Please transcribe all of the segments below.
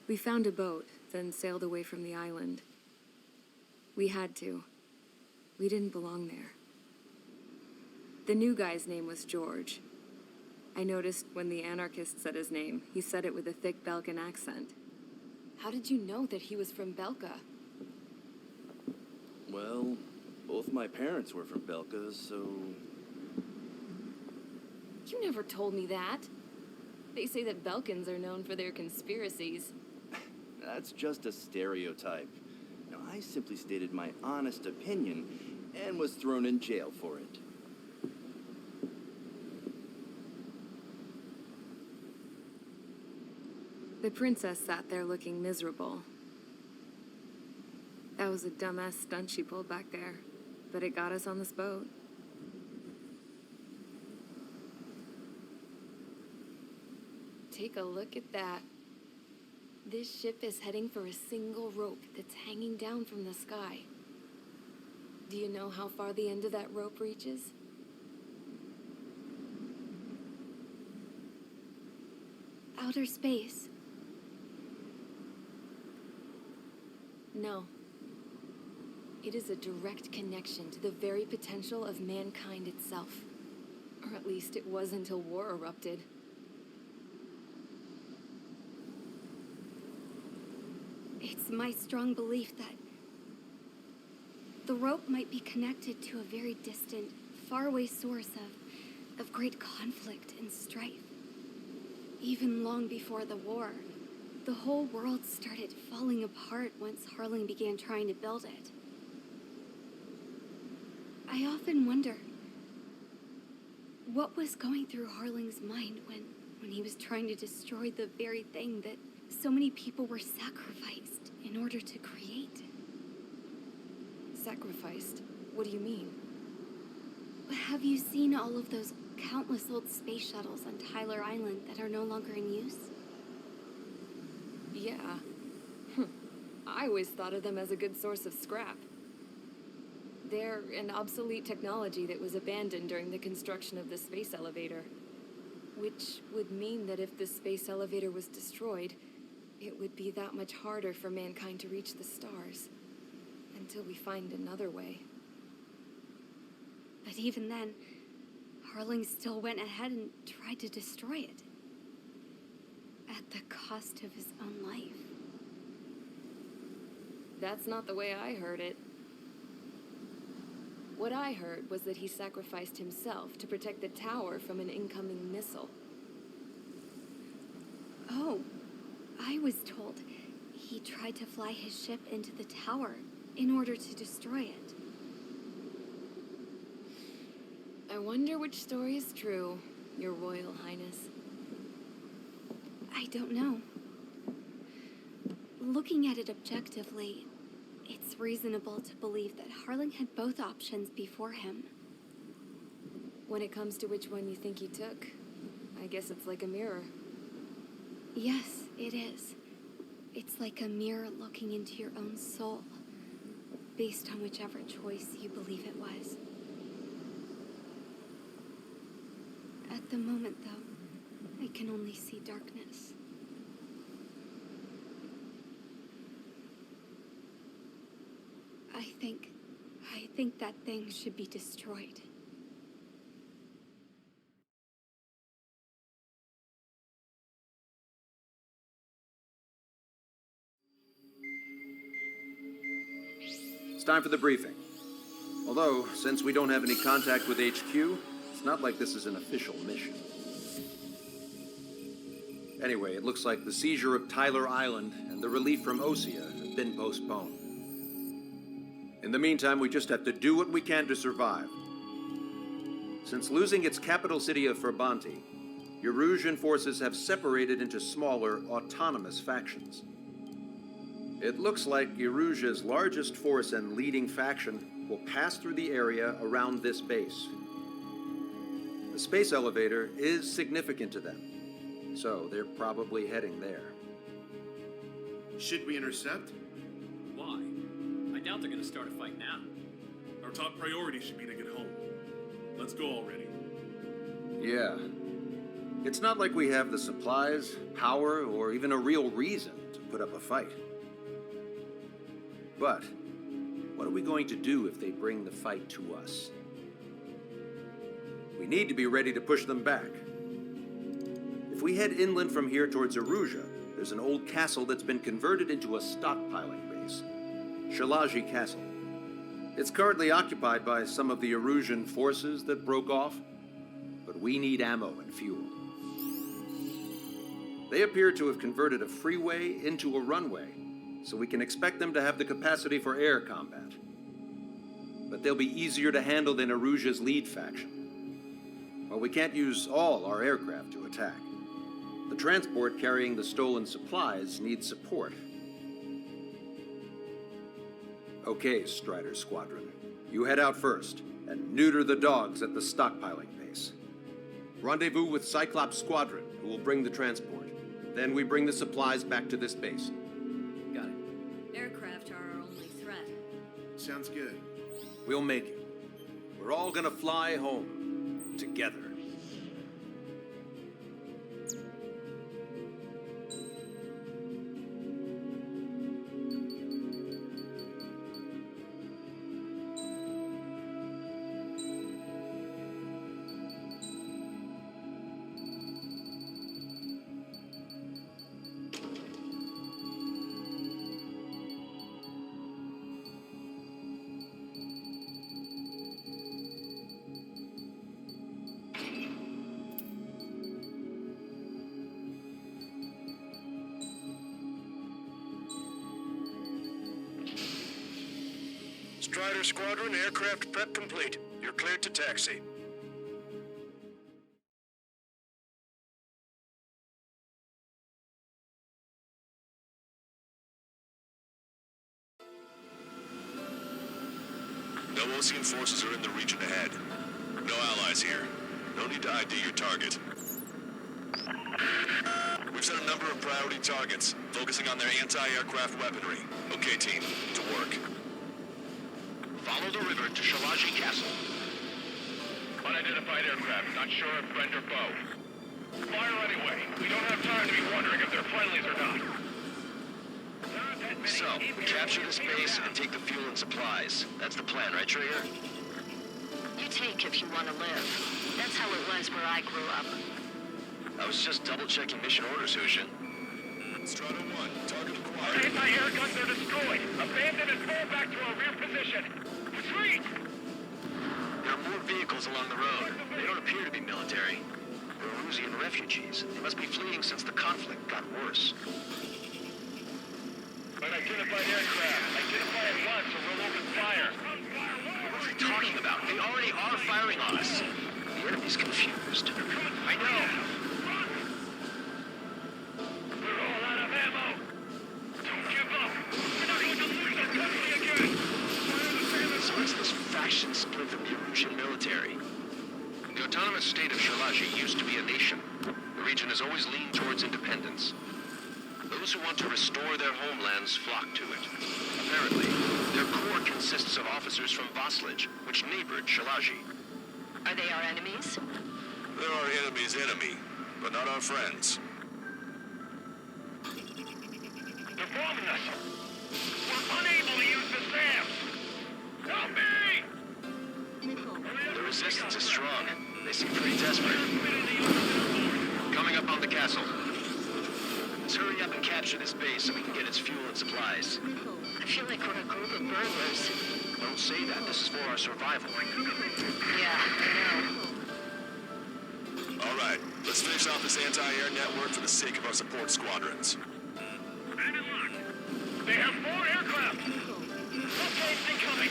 We found a boat, then sailed away from the island. We had to. We didn't belong there. The new guy's name was George. I noticed when the anarchist said his name, he said it with a thick Belgian accent. How did you know that he was from Belka? Well, both my parents were from Belka, so... You never told me that. They say that Belkans are known for their conspiracies. That's just a stereotype. Now, I simply stated my honest opinion and was thrown in jail for it. The princess sat there looking miserable. That was a dumbass stunt she pulled back there, but it got us on this boat. Take a look at that. This ship is heading for a single rope that's hanging down from the sky. Do you know how far the end of that rope reaches? Outer space. No. It is a direct connection to the very potential of mankind itself. Or at least it was until war erupted. It's my strong belief that the rope might be connected to a very distant, faraway source of great conflict and strife. Even long before the war, the whole world started falling apart once Harling began trying to build it. I often wonder what was going through Harling's mind when he was trying to destroy the very thing that so many people were sacrificed in order to create. Sacrificed? What do you mean? Have you seen all of those countless old space shuttles on Tyler Island that are no longer in use? Yeah. I always thought of them as a good source of scrap. They're an obsolete technology that was abandoned during the construction of the space elevator. Which would mean that if the space elevator was destroyed, it would be that much harder for mankind to reach the stars. Until we find another way. But even then, Harling still went ahead and tried to destroy it. At the cost of his own life. That's not the way I heard it. What I heard was that he sacrificed himself to protect the tower from an incoming missile. Oh, I was told he tried to fly his ship into the tower in order to destroy it. I wonder which story is true, Your Royal Highness. I don't know. Looking at it objectively, it's reasonable to believe that Harling had both options before him. When it comes to which one you think he took, I guess it's like a mirror. Yes, it is. It's like a mirror looking into your own soul, based on whichever choice you believe it was. At the moment, though, I can only see darkness. I think that thing should be destroyed. It's time for the briefing. Although, since we don't have any contact with HQ, it's not like this is an official mission. Anyway, it looks like the seizure of Tyler Island and the relief from Osea have been postponed. In the meantime, we just have to do what we can to survive. Since losing its capital city of Ferbanti, Erusian forces have separated into smaller, autonomous factions. It looks like Erusia's largest force and leading faction will pass through the area around this base. The space elevator is significant to them, so they're probably heading there. Should we intercept? Why? I doubt they're gonna start a fight now. Our top priority should be to get home. Let's go already. Yeah. It's not like we have the supplies, power, or even a real reason to put up a fight. But what are we going to do if they bring the fight to us? We need to be ready to push them back. If we head inland from here towards Aruja, there's an old castle that's been converted into a stockpiling base. Shalaji Castle. It's currently occupied by some of the Arusian forces that broke off, but we need ammo and fuel. They appear to have converted a freeway into a runway, so we can expect them to have the capacity for air combat. But they'll be easier to handle than Aruja's lead faction. Well, we can't use all our aircraft to attack. The transport carrying the stolen supplies needs support. Okay, Strider Squadron. You head out first and neuter the dogs at the stockpiling base. Rendezvous with Cyclops Squadron, who will bring the transport. Then we bring the supplies back to this base. Got it. Aircraft are our only threat. Sounds good. We'll make it. We're all gonna fly home together. Strider Squadron, aircraft prep complete. You're cleared to taxi. No Osean forces are in the region ahead. No allies here. No need to ID your target. We've set a number of priority targets, focusing on their anti-aircraft weaponry. Okay, team, to work. Follow the river to Shalaji Castle. Unidentified aircraft, not sure if friend or foe. Fire anyway. We don't have time to be wondering if they're friendlies or not. So, capture this base and take the fuel and supplies. That's the plan, right, Trigger? You take if you want to live. That's how it was where I grew up. I was just double-checking mission orders, Hushin. Strata 1, target acquired. Anti-air guns are destroyed. Abandon and fall back to our rear position. Retreat! There are more vehicles along the road. They don't appear to be military. They're Arusian refugees. They must be fleeing since the conflict got worse. Unidentified aircraft. Identify at once or we'll open fire. What are you talking about? They already are firing on us. The enemy's confused. I know. We're all out of ammo. Don't give up. We're not going to lose our country again. So it's this faction split from the Arusian military. The autonomous state of Shalaji used to be a nation. The region has always leaned towards independence. Those who want to restore their homelands flock to it. Apparently, their core consists of officers from Vaslij, which neighbored Shalaji. Are they our enemies? They're our enemy's enemy, but not our friends. They're bombing us. We're unable to use the SAM. Help me! The resistance is strong. They seem pretty desperate. Coming up on the castle. Let's hurry up and capture this base so we can get its fuel and supplies. I feel like we're a group of burglars. Don't say that. This is for our survival. Yeah, I know. All right, let's finish off this anti-air network for the sake of our support squadrons. They have 4 aircraft. Blockades incoming.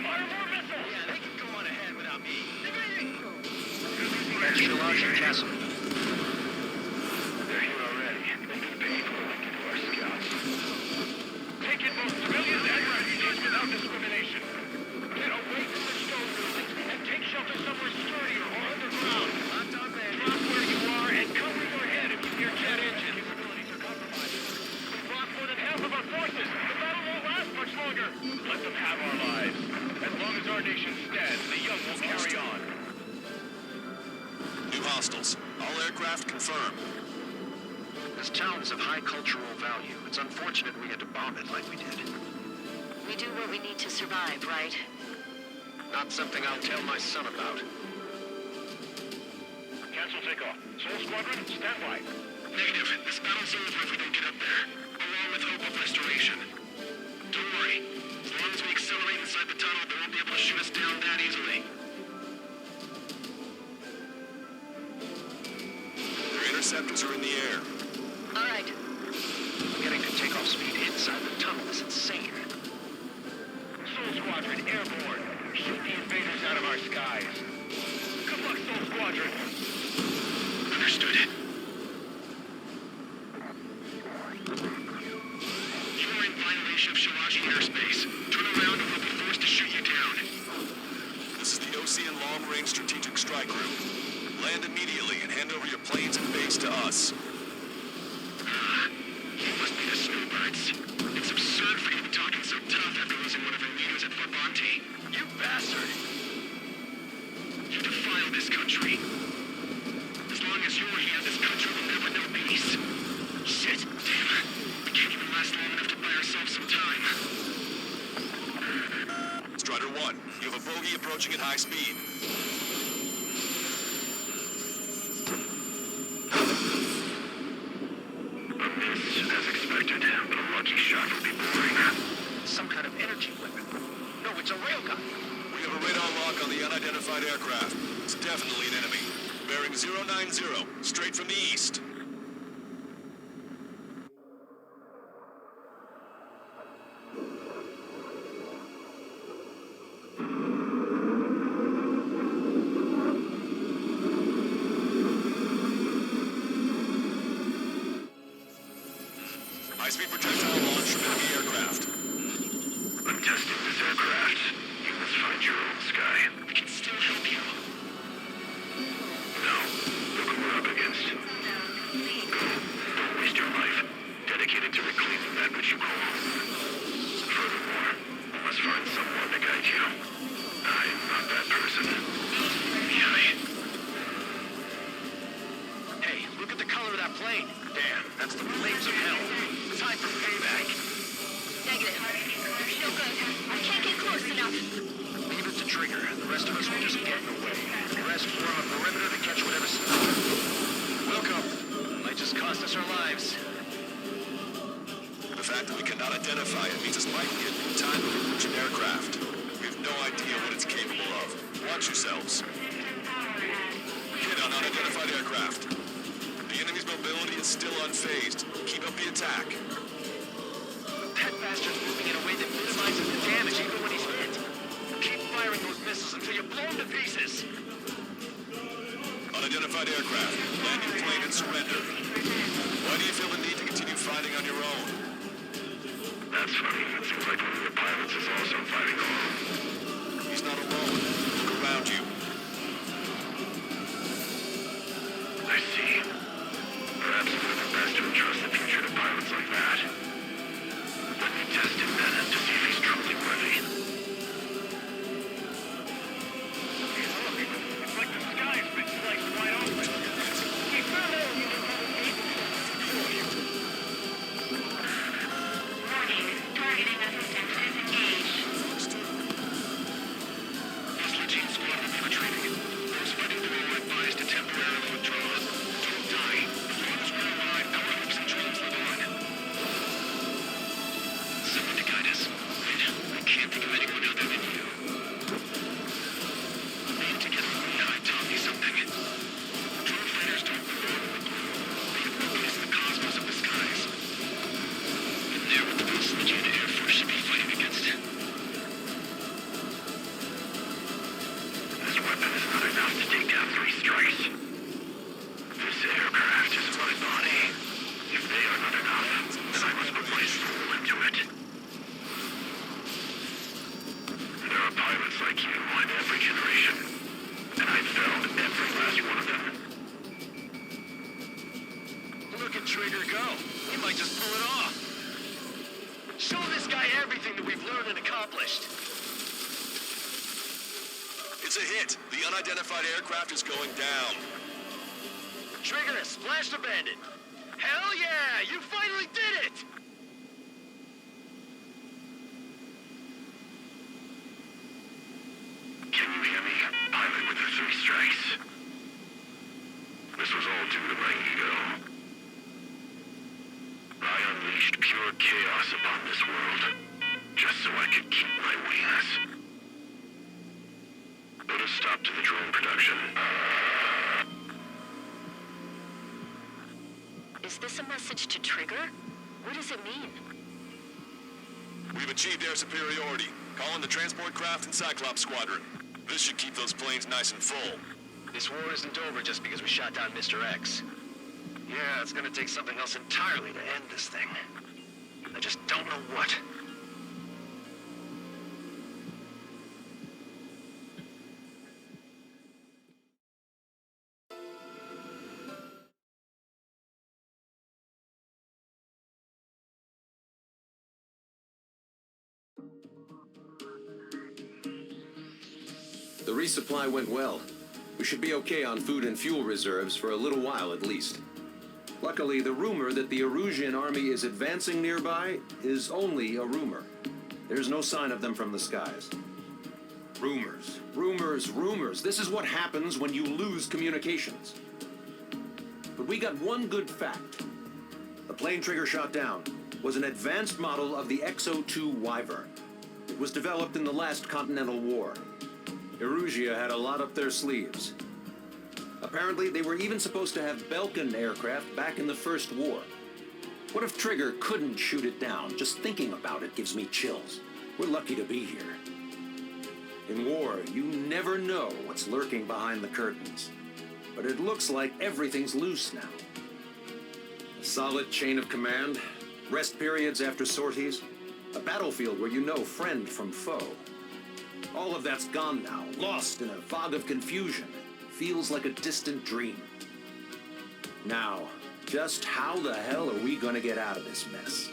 Fire more missiles. Yeah, they can go on ahead without me. That's Shalaji Castle. They're here already. They could pay for linking to our scouts. Take in both civilians and refugees without discrimination. Get away from the stone buildings and take shelter somewhere sturdier or underground. Drop where you are and cover your head if you hear jet engines. Capabilities are compromised. We've lost more than half of our forces. The battle won't last much longer. Let them have our lives. As long as our nation stands, the young will carry on. New hostiles. All aircraft confirmed. This town is of high cultural value. It's unfortunate we had to bomb it like we did. We do what we need to survive, right? Not something I'll tell my son about. Cancel takeoff. Soul Squadron, stand by. Negative. This battle's over if we don't get up there, along with hope of restoration. Don't worry. As long as we accelerate inside the tunnel, they won't be able to shoot us down that easily. Their interceptors are in the air. All right. Getting to takeoff speed inside the tunnel is insane. Soul Squadron, airborne. Shoot the invaders out of our skies. Good luck, Soul Squadron. Understood. You are in violation of Shalaji airspace. Turn around or we'll be forced to shoot you down. This is the Ocean Long Range Strategic Strike Group. Land immediately and hand over your planes and base to us. You must be the snowbirds. It's absurd for you to be talking so tough after losing one of your leaders at Fort Bonte. You bastard! You defile this country. As long as you're here, this country will never know peace. Shit, damn. We can't even last long enough to buy ourselves some time. Strider 1, you have a bogey approaching at high speed. A miss, as expected, but a lucky shot would be boring. Some kind of energy weapon. No, it's a railgun. We have a radar lock on the unidentified aircraft. It's definitely an enemy. Bearing 090, straight from the east. High-speed projectile launch from enemy aircraft. I'm testing this aircraft. You must find your own sky. We can still help you. No. Look who we're up against. Go. Don't waste your life. Dedicated to reclaiming that which you call home. Furthermore, you must find someone to guide you. I'm not that person. Yummy. Hey, look at the color of that plane. Damn, that's the flames of hell. Time for payback. Negative. There's no good. I can't get close enough. Leave it to Trigger. The rest of us will just get in the way. The rest form a perimeter to catch whatever snow. Welcome. Might just cost us our lives. The fact that we cannot identify it means this might be a new time of approaching aircraft. We have no idea what it's capable of. Watch yourselves. Hit on unidentified aircraft. The enemy's mobility is still unfazed. Keep up the attack. That bastard's moving in a way that minimizes the damage even when he's hit. Keep firing those missiles until you blow them to pieces. Unidentified aircraft. Land your plane and surrender. Why do you feel the need to continue fighting on your own? That's funny. It seems like one of the pilots is also fighting alone. He's not alone. Look around you. I see. Perhaps it would have been best to entrust the future to pilots like that. Let me test him then to see if he's truly worthy. Hey, look. It's like the sky's been sliced wide open. He found out he was Warning. Targeting assistant disengaged. This Legion squad will be retreating. Those fighting below are advised to temporarily withdraw. Don't die. As long as we're alive, our hopes and dreams live on. Someone to guide us. Wait, I can't think of anyone other than you. Being together with Levi taught me something. Drone fighters don't belong in the blue. They have no place in the cosmos of the skies. And they're what the Base Legion Air Force should be fighting against. This weapon is not enough to take down 3 strikes. This aircraft is my body. If they are not enough, then I must put my soul into it. There are pilots like you in every generation, and I've found every last one of them. Look at Trigger go. He might just pull it off. Show this guy everything that we've learned and accomplished. It's a hit. The unidentified aircraft is going down. Trigger has splashed abandoned. Hell yeah! You finally did it! Can you hear me? Pilot with the 3 strikes. This was all due to my ego. I unleashed pure chaos upon this world, just so I could keep my wings. Put a stop to the drone production. Is this a message to Trigger? What does it mean? We've achieved air superiority. Call in the transport craft and Cyclops Squadron. This should keep those planes nice and full. This war isn't over just because we shot down Mr. X. Yeah, it's gonna take something else entirely to end this thing. I just don't know what. The resupply went well. We should be okay on food and fuel reserves for a little while at least. Luckily, the rumor that the Erusian army is advancing nearby is only a rumor. There's no sign of them from the skies. Rumors, rumors, rumors. This is what happens when you lose communications. But we got one good fact. The plane Trigger shot down was an advanced model of the XO-2 Wyvern. It was developed in the last Continental War. Erusia had a lot up their sleeves. Apparently, they were even supposed to have Belkin aircraft back in the First War. What if Trigger couldn't shoot it down? Just thinking about it gives me chills. We're lucky to be here. In war, you never know what's lurking behind the curtains. But it looks like everything's loose now. A solid chain of command, rest periods after sorties, a battlefield where you know friend from foe. All of that's gone now, lost in a fog of confusion. Feels like a distant dream. Now, just how the hell are we gonna get out of this mess?